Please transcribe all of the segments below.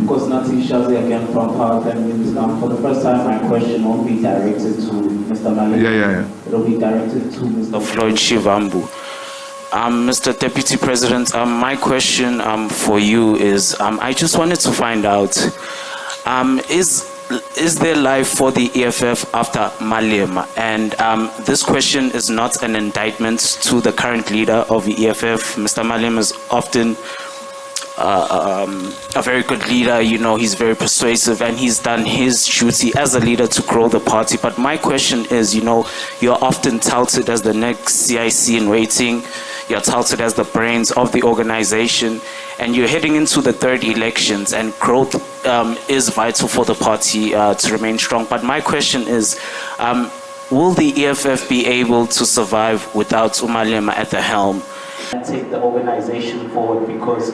course, Nati Shazi again from Power 10 Minutes. For the first time, my question won't be directed to Mr. Malik. It will be directed to Mr. Floyd Shivambu. Mr. Deputy President, my question for you is, I just wanted to find out, is there life for the EFF after Malema? And this question is not an indictment to the current leader of the EFF. Mr. Malema is often a very good leader, you know, he's very persuasive and he's done his duty as a leader to grow the party. But my question is, you know, you're often touted as the next CIC in waiting, you're touted as the brains of the organization, and you're heading into the third elections, and growth is vital for the party to remain strong. But my question is, will the EFF be able to survive without Malema at the helm? And take the organization forward, because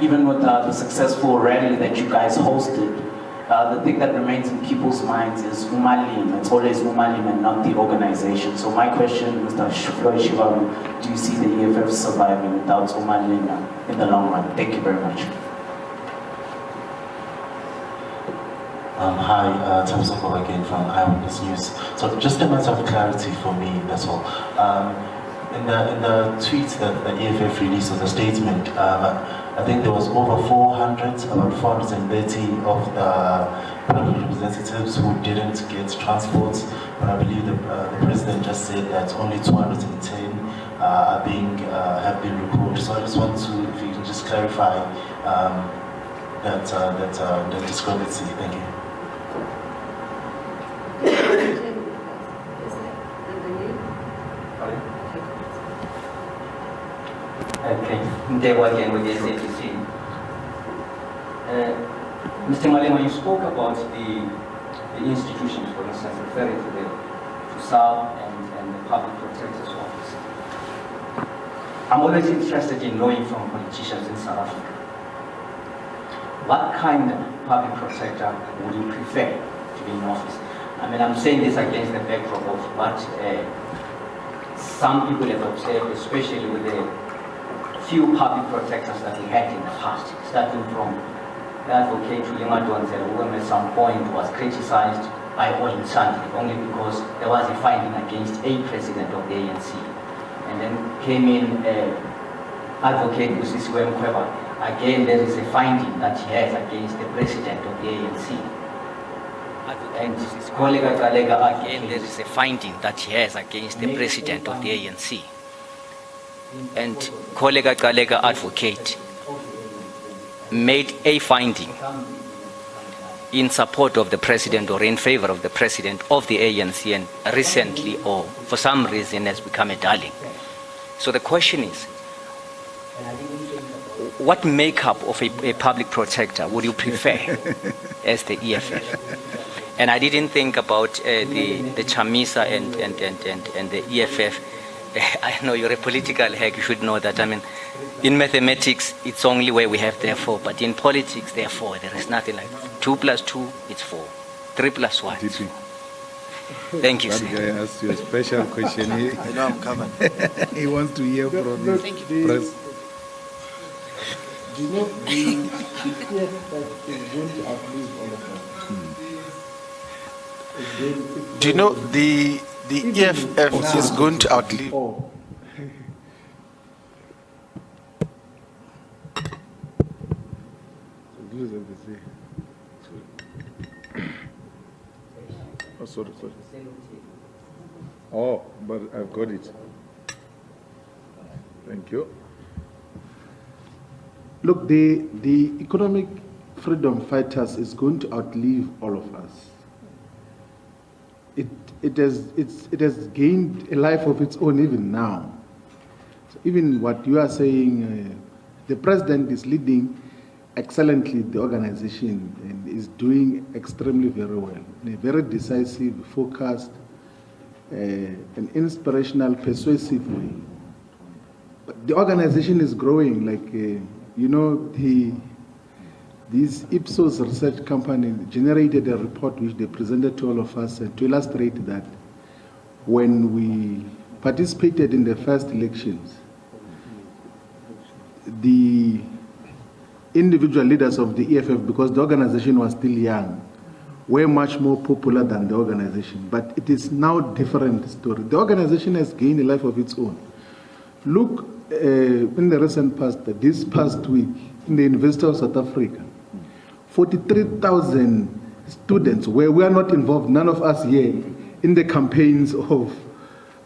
even with the successful rally that you guys hosted, the thing that remains in people's minds is Malema. It's always Malema and not the organization. So my question, Mr. Floyd Shivambu, do you see the EFF surviving without Malema in the long run? Thank you very much. Hi, Thomas Okolo again from Eyewitness News. So just a matter of clarity for me, that's all. In the tweet that the EFF released as a statement, I think there was over 400, about 430 of the public representatives who didn't get transport. But I believe the president just said that only 210 have been recalled. So I just want to, if you can just clarify that discrepancy. Thank you. Okay, again with the SAPC. Mr. Malema, you spoke about the institutions, for instance, referring to SAP and the Public Protector's Office. I'm always interested in knowing from politicians in South Africa, what kind of public protector would you prefer to be in office? I mean, I'm saying this against the backdrop of what some people have observed, especially with the few public protectors that we had in the past, starting from the advocate William Donzel, who at some point was criticized by all in sundry, only because there was a finding against a president of the ANC. And then came in advocate Busisiwe Mkhweba. Again, there is a finding that he has against the president of the ANC. And Kolega Kalega, again, there is a finding that he has against the president of the ANC. And Kolega Kalega advocate made a finding in support of the president or in favor of the president of the ANC, and recently, or for some reason, has become a darling. So the question is, what makeup of a public protector would you prefer as the EFF? And I didn't think about the Chamisa and the EFF. I know you're a political hack, you should know that. I mean, in mathematics, it's only where we have therefore, but in politics, therefore, there is nothing like 2 plus 2, it's 4. 3 plus 1. Thank you, sir. That guy asked you a special question. I know I'm covered. He wants to hear from the press. Do you know the EFF is going to outlive all of us? Do you know the EFF is going to outlive? Oh, sorry. Oh, but I've got it. Thank you. Look, the economic freedom fighters is going to outlive all of us. It has gained a life of its own even now. So even what you are saying, the president is leading excellently the organization and is doing extremely very well in a very decisive, focused, and inspirational, persuasive way. But the organization is growing, like you know, this Ipsos research company generated a report which they presented to all of us to illustrate that when we participated in the first elections, the individual leaders of the EFF, because the organization was still young, were much more popular than the organization. But it is now a different story. The organization has gained a life of its own. Look, in the recent past, this past week, in the University of South Africa, 43,000 students, where we are not involved, none of us here, in the campaigns of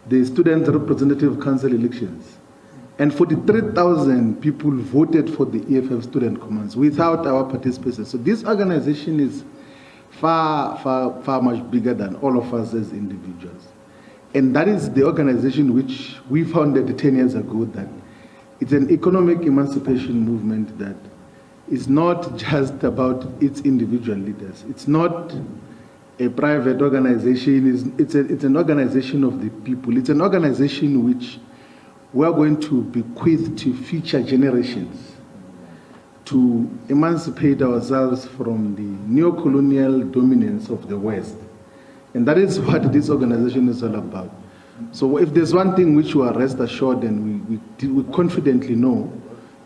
the Student Representative Council elections. And 43,000 people voted for the EFF Student Commons without our participation. So this organization is far much bigger than all of us as individuals. And that is the organization which we founded 10 years ago, that it's an economic emancipation movement that is not just about its individual leaders. It's not a private organization. It's an organization of the people. It's an organization which we are going to bequeath to future generations to emancipate ourselves from the neo-colonial dominance of the West. And that is what this organization is all about. So if there's one thing which we are rest assured and we confidently know,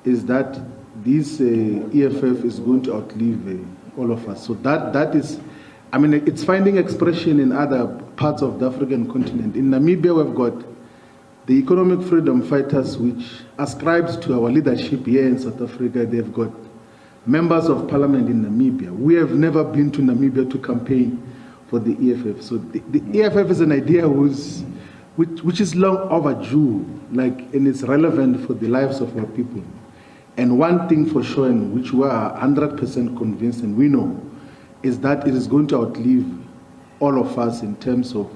is that this EFF is going to outlive all of us. So that is, I mean, it's finding expression in other parts of the African continent. In Namibia, we've got the economic freedom fighters, which ascribes to our leadership here in South Africa. They've got members of parliament in Namibia. We have never been to Namibia to campaign for the EFF. So the EFF is an idea which is long overdue, and it's relevant for the lives of our people. And one thing for sure, in which we are 100% convinced and we know, is that it is going to outlive all of us in terms of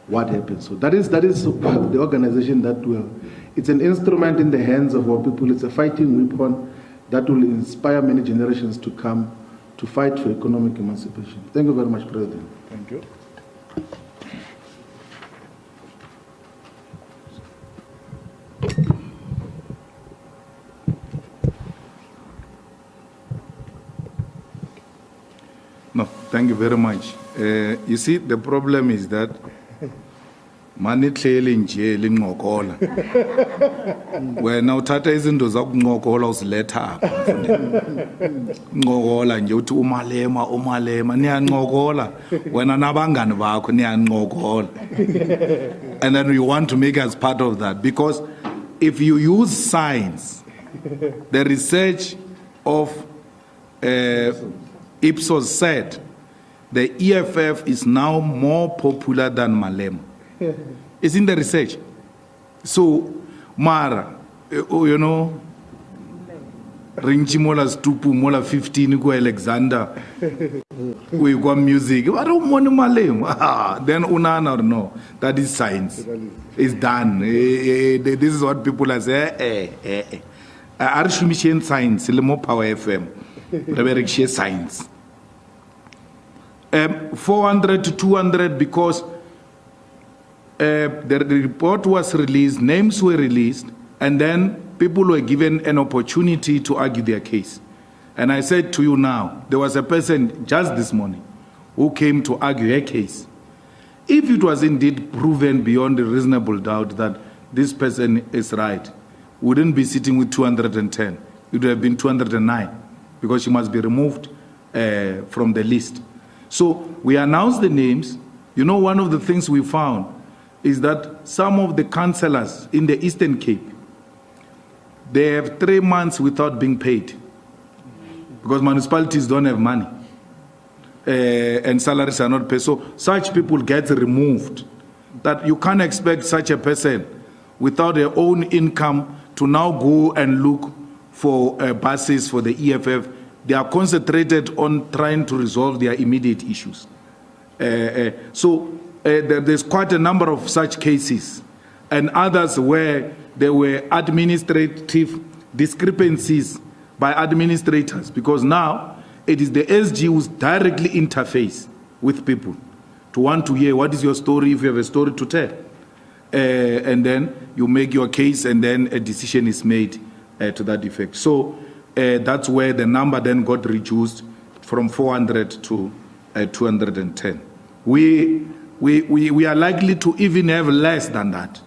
what happens. So that is the organization that will, it's an instrument in the hands of our people. It's a fighting weapon that will inspire many generations to come to fight for economic emancipation. Thank you very much, President. Thank you. No, thank you very much. You see, the problem is that mani hleli nje linqokola wena uthatha izinto zakunqokola uziletha apha nqokola nje uthi umalema niyanqokola wena nabangani bakho niyanqokola, and then we want to make us part of that, because if you use science, the research of Ipsos said the EFF is now more popular than Malema. It's in the research. So, Mara, you know, Rinchi Mola Stupu, Mola 15, go Alexander, we go music. I don't want Malem. Then Unana, no, that is science. It's done. This is what people are saying. Arshumishan science, Lemo Power FM, Reverend science. 400 to 200 because the report was released, names were released, and then people were given an opportunity to argue their case. And I said to you now, there was a person just this morning who came to argue her case. If it was indeed proven beyond a reasonable doubt that this person is right, we wouldn't be sitting with 210. It would have been 209 because she must be removed from the list. So we announced the names. You know, one of the things we found is that some of the councillors in the Eastern Cape, they have 3 months without being paid because municipalities don't have money and salaries are not paid. So such people get removed. That you can't expect such a person without their own income to now go and look for buses for the EFF. They are concentrated on trying to resolve their immediate issues. So there's quite a number of such cases, and others where there were administrative discrepancies by administrators, because now it is the SG who's directly interface with people to want to hear what is your story if you have a story to tell. And then you make your case and then a decision is made to that effect. So that's where the number then got reduced from 400 to 210. We are likely to even have less than that,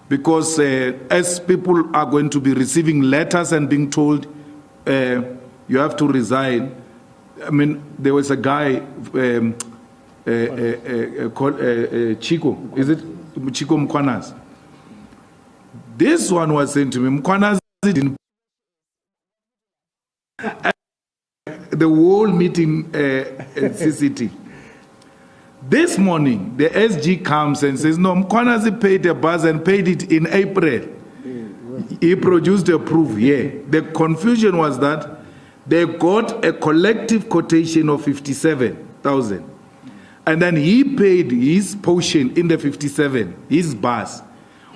because as people are going to be receiving letters and being told you have to resign. I mean, there was a guy called Chico. Is it Chico Mkwanas? This one was saying to me, Mkwanas didn't. The whole meeting at CCT. This morning, the SG comes and says, no, Mkwanas paid a bus and paid it in April. He produced a proof here. The confusion was that they got a collective quotation of 57,000. And then he paid his portion in the 57. His bus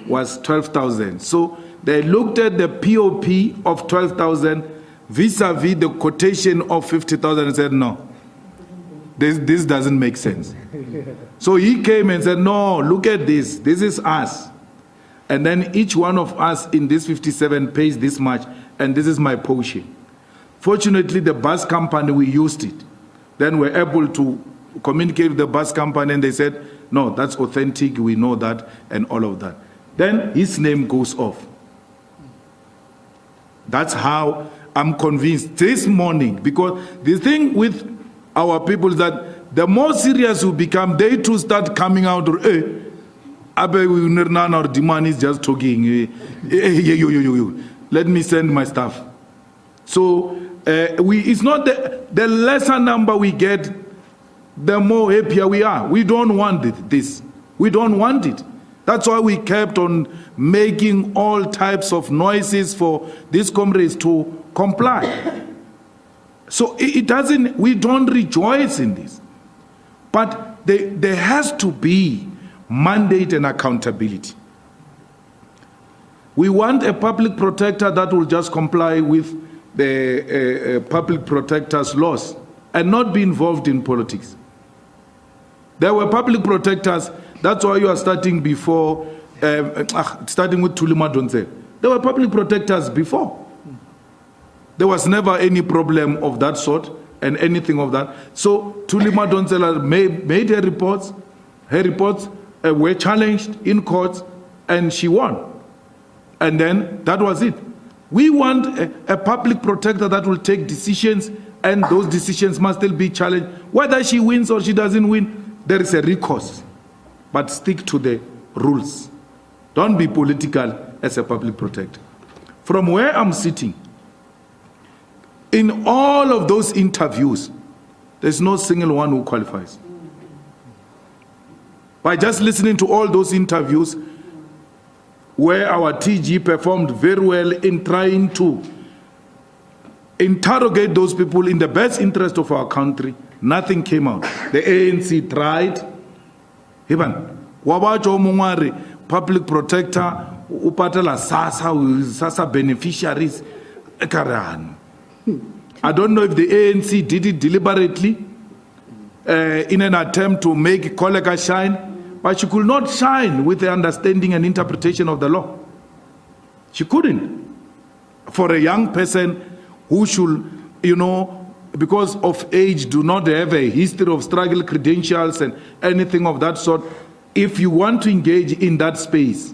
was 12,000. So they looked at the POP of 12,000 vis-a-vis the quotation of 50,000 and said, no, this doesn't make sense. So he came and said, no, look at this. This is us. And then each one of us in this 57 pays this much, and this is my portion. Fortunately, the bus company, we used it. Then we're able to communicate with the bus company, and they said, no, that's authentic, we know that, and all of that. Then his name goes off. That's how I'm convinced this morning, because the thing with our people is that the more serious you become, they too start coming out, or our demand is just talking. Let me send my stuff. So it's not the lesser number we get, the more happier we are. We don't want this. We don't want it. That's why we kept on making all types of noises for these comrades to comply. So it doesn't, we don't rejoice in this. But there has to be mandate and accountability. We want a public protector that will just comply with the public protector's laws and not be involved in politics. There were public protectors, that's why you are starting before, starting with Tulima Donze. There were public protectors before. There was never any problem of that sort and anything of that. So Tulima Donzela made her reports were challenged in courts, and she won. And then that was it. We want a public protector that will take decisions, and those decisions must still be challenged. Whether she wins or she doesn't win, there is a recourse. But stick to the rules. Don't be political as a public protector. From where I'm sitting, in all of those interviews, there's no single one who qualifies. By just listening to all those interviews where our TG performed very well in trying to interrogate those people in the best interest of our country, nothing came out. The ANC tried. Even wabacho mungwari public protector upatela sasa beneficiaries ekaran. I don't know if the ANC did it deliberately in an attempt to make Koleka shine, but she could not shine with the understanding and interpretation of the law. She couldn't. For a young person who should, because of age, do not have a history of struggle credentials and anything of that sort, if you want to engage in that space,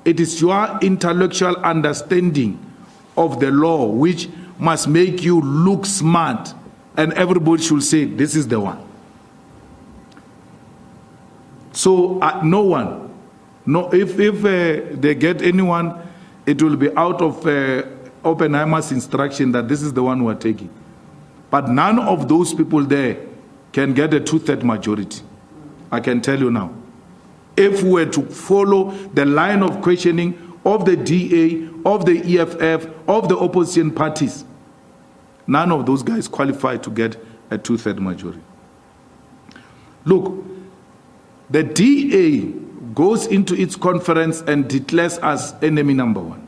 it is your intellectual understanding of the law which must make you look smart, and everybody should say, this is the one. So no one, if they get anyone, it will be out of Oppenheimer's instruction that this is the one we are taking. But none of those people there can get a 2/3 majority. I can tell you now. If we were to follow the line of questioning of the DA, of the EFF, of the opposition parties, none of those guys qualify to get a 2/3 majority. Look, the DA goes into its conference and declares us enemy number one.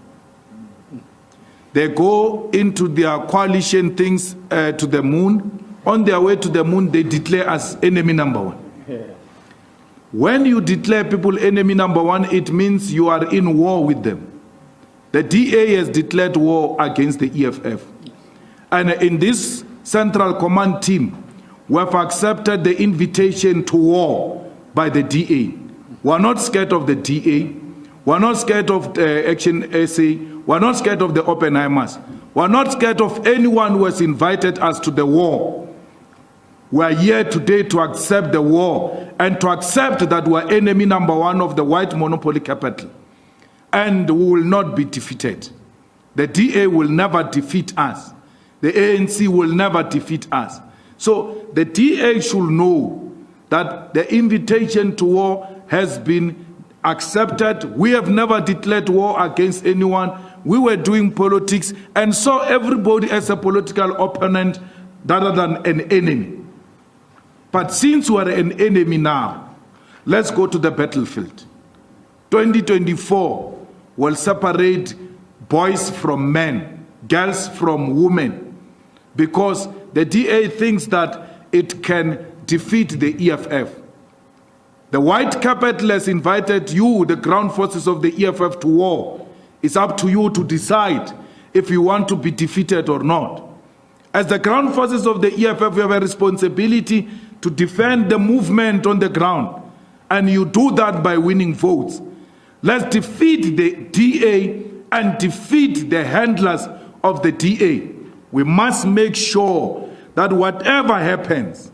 They go into their coalition things to the moon. On their way to the moon, they declare us enemy number one. When you declare people enemy number one, it means you are in war with them. The DA has declared war against the EFF. And in this Central Command team, we have accepted the invitation to war by the DA. We're not scared of the DA. We're not scared of the Action SA. We're not scared of the Oppenheimers. We're not scared of anyone who has invited us to the war. We are here today to accept the war and to accept that we are enemy number one of the white monopoly capital. And we will not be defeated. The DA will never defeat us. The ANC will never defeat us. So the DA should know that the invitation to war has been accepted. We have never declared war against anyone. We were doing politics and saw everybody as a political opponent rather than an enemy. But since we are an enemy now, let's go to the battlefield. 2024 will separate boys from men, girls from women, because the DA thinks that it can defeat the EFF. The white capital has invited you, the ground forces of the EFF, to war. It's up to you to decide if you want to be defeated or not. As the ground forces of the EFF, we have a responsibility to defend the movement on the ground. And you do that by winning votes. Let's defeat the DA and defeat the handlers of the DA. We must make sure that whatever happens,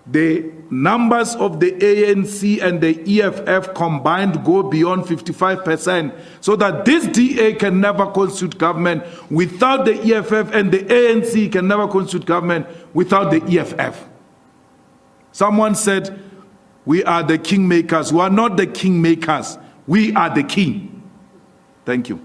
the numbers of the ANC and the EFF combined go beyond 55%, so that this DA can never constitute government without the EFF, and the ANC can never constitute government without the EFF. Someone said, we are the kingmakers. We are not the kingmakers. We are the king. Thank you.